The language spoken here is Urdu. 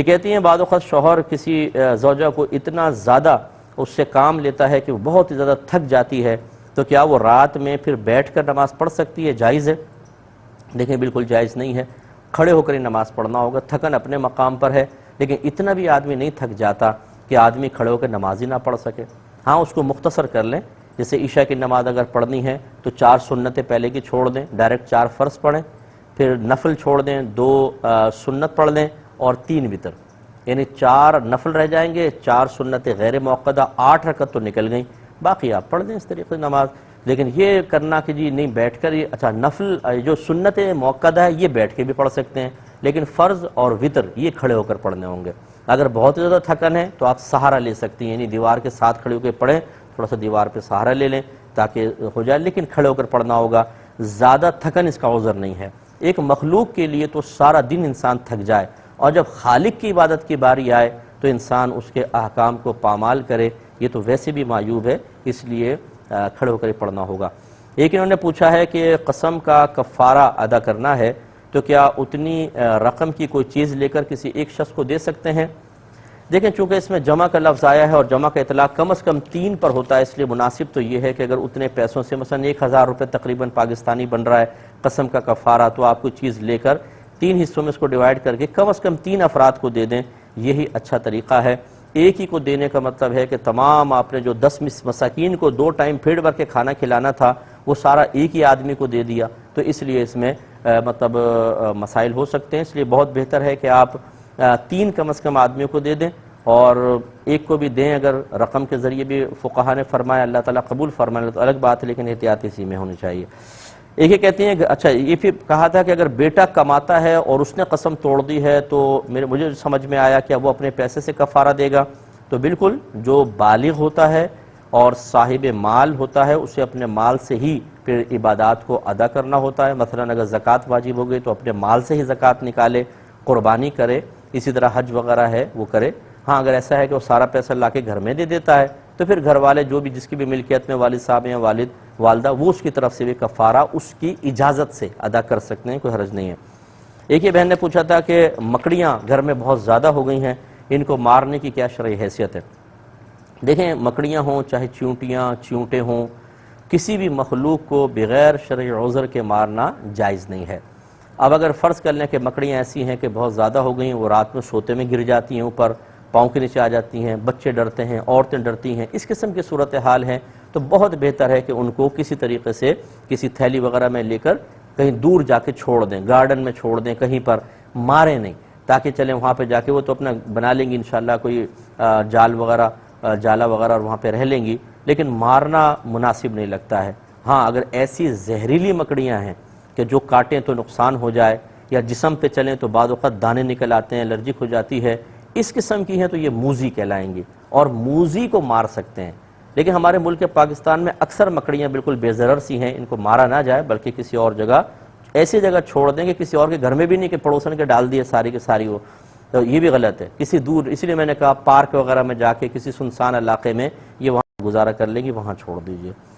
یہ کہتی ہیں بعض اوقات شوہر کسی زوجہ کو اتنا زیادہ اس سے کام لیتا ہے کہ وہ بہت ہی زیادہ تھک جاتی ہے، تو کیا وہ رات میں پھر بیٹھ کر نماز پڑھ سکتی ہے؟ جائز ہے؟ دیکھیں بالکل جائز نہیں ہے، کھڑے ہو کر ہی نماز پڑھنا ہوگا۔ تھکن اپنے مقام پر ہے، لیکن اتنا بھی آدمی نہیں تھک جاتا کہ آدمی کھڑے ہو کر نماز ہی نہ پڑھ سکے۔ ہاں اس کو مختصر کر لیں، جیسے عشاء کی نماز اگر پڑھنی ہے تو 4 سنتیں پہلے کی چھوڑ دیں، ڈائریکٹ 4 فرض پڑھیں، پھر نفل چھوڑ دیں، 2 سنت پڑھ لیں اور 3 وتر، یعنی 4 نفل رہ جائیں گے، 4 سنتیں غیر موقدہ، 8 رکعت تو نکل گئیں، باقی آپ پڑھ دیں اس طریقے سے نماز۔ لیکن یہ کرنا کہ جی نہیں بیٹھ کر، اچھا نفل جو سنت موقدہ ہے یہ بیٹھ کے بھی پڑھ سکتے ہیں، لیکن فرض اور وتر یہ کھڑے ہو کر پڑھنے ہوں گے۔ اگر بہت زیادہ تھکن ہے تو آپ سہارا لے سکتی ہیں، یعنی دیوار کے ساتھ کھڑے ہو کے پڑھیں، تھوڑا سا دیوار پہ سہارا لے لیں تاکہ ہو جائے، لیکن کھڑے ہو کر پڑھنا ہوگا۔ زیادہ تھکن اس کا عذر نہیں ہے۔ ایک مخلوق کے لیے تو سارا دن انسان تھک جائے، اور جب خالق کی عبادت کی باری آئے تو انسان اس کے احکام کو پامال کرے، یہ تو ویسے بھی معیوب ہے، اس لیے کھڑے ہو کر پڑھنا ہوگا۔ ایک انہوں نے پوچھا ہے کہ قسم کا کفارہ ادا کرنا ہے تو کیا اتنی رقم کی کوئی چیز لے کر کسی ایک شخص کو دے سکتے ہیں؟ دیکھیں چونکہ اس میں جمع کا لفظ آیا ہے اور جمع کا اطلاق کم از کم 3 پر ہوتا ہے، اس لیے مناسب تو یہ ہے کہ اگر اتنے پیسوں سے مثلا 1000 روپے تقریباً پاکستانی بن رہا ہے قسم کا کفارہ، تو آپ کوئی چیز لے کر 3 حصوں میں اس کو ڈیوائیڈ کر کے کم از کم 3 افراد کو دے دیں، یہی اچھا طریقہ ہے۔ ایک ہی کو دینے کا مطلب ہے کہ تمام آپ نے جو 10 مساکین کو 2 ٹائم پیٹ بھر کے کھانا کھلانا تھا وہ سارا ایک ہی آدمی کو دے دیا، تو اس لیے اس میں مطلب مسائل ہو سکتے ہیں۔ اس لیے بہت بہتر ہے کہ آپ 3 کم از کم آدمیوں کو دے دیں، اور ایک کو بھی دیں اگر رقم کے ذریعے بھی فقہا نے فرمایا، اللہ تعالیٰ قبول فرمائے تو الگ بات ہے، لیکن احتیاط اسی میں ہونی چاہیے۔ ایک یہ کہتے ہیں کہ اچھا یہ پھر کہا تھا کہ اگر بیٹا کماتا ہے اور اس نے قسم توڑ دی ہے تو مجھے سمجھ میں آیا کہ وہ اپنے پیسے سے کفارہ دے گا، تو بالکل جو بالغ ہوتا ہے اور صاحب مال ہوتا ہے اسے اپنے مال سے ہی پھر عبادات کو ادا کرنا ہوتا ہے۔ مثلا اگر زکوٰۃ واجب ہو گئی تو اپنے مال سے ہی زکوٰۃ نکالے، قربانی کرے، اسی طرح حج وغیرہ ہے وہ کرے۔ ہاں اگر ایسا ہے کہ وہ سارا پیسہ لا کے گھر میں دے دیتا ہے تو پھر گھر والے جو بھی جس کی بھی ملکیت میں والد صاحب یا والد والدہ، وہ اس کی طرف سے بھی کفارہ اس کی اجازت سے ادا کر سکتے ہیں، کوئی حرج نہیں ہے۔ ایک یہ بہن نے پوچھا تھا کہ مکڑیاں گھر میں بہت زیادہ ہو گئی ہیں، ان کو مارنے کی کیا شرعی حیثیت ہے؟ دیکھیں مکڑیاں ہوں چاہے چیونٹیاں چیونٹے ہوں، کسی بھی مخلوق کو بغیر شرعی عذر کے مارنا جائز نہیں ہے۔ اب اگر فرض کر لیں کہ مکڑیاں ایسی ہیں کہ بہت زیادہ ہو گئیں، وہ رات میں سوتے میں گر جاتی ہیں، اوپر پاؤں کے نیچے آ جاتی ہیں، بچے ڈرتے ہیں، عورتیں ڈرتی ہیں، اس قسم کی صورتحال ہے تو بہت بہتر ہے کہ ان کو کسی طریقے سے کسی تھیلی وغیرہ میں لے کر کہیں دور جا کے چھوڑ دیں، گارڈن میں چھوڑ دیں، کہیں پر ماریں نہیں، تاکہ چلیں وہاں پہ جا کے وہ تو اپنا بنا لیں گی انشاءاللہ کوئی جال وغیرہ، جالا وغیرہ، اور وہاں پہ رہ لیں گی، لیکن مارنا مناسب نہیں لگتا ہے۔ ہاں اگر ایسی زہریلی مکڑیاں ہیں کہ جو کاٹیں تو نقصان ہو جائے یا جسم پہ چلیں تو بعض اوقات دانے نکل آتے ہیں، الرجک ہو جاتی ہے، اس قسم کی ہیں تو یہ موذی کہلائیں گی اور موذی کو مار سکتے ہیں۔ لیکن ہمارے ملک پاکستان میں اکثر مکڑیاں بالکل بے ضرر سی ہیں، ان کو مارا نہ جائے بلکہ کسی اور جگہ، ایسی جگہ چھوڑ دیں کہ کسی اور کے گھر میں بھی نہیں کہ پڑوسن کے ڈال دیے ساری کی ساری، ہو تو یہ بھی غلط ہے، کسی دور، اس لیے میں نے کہا پارک وغیرہ میں جا کے کسی سنسان علاقے میں یہ وہاں گزارا کر لیں گی، وہاں چھوڑ دیجئے۔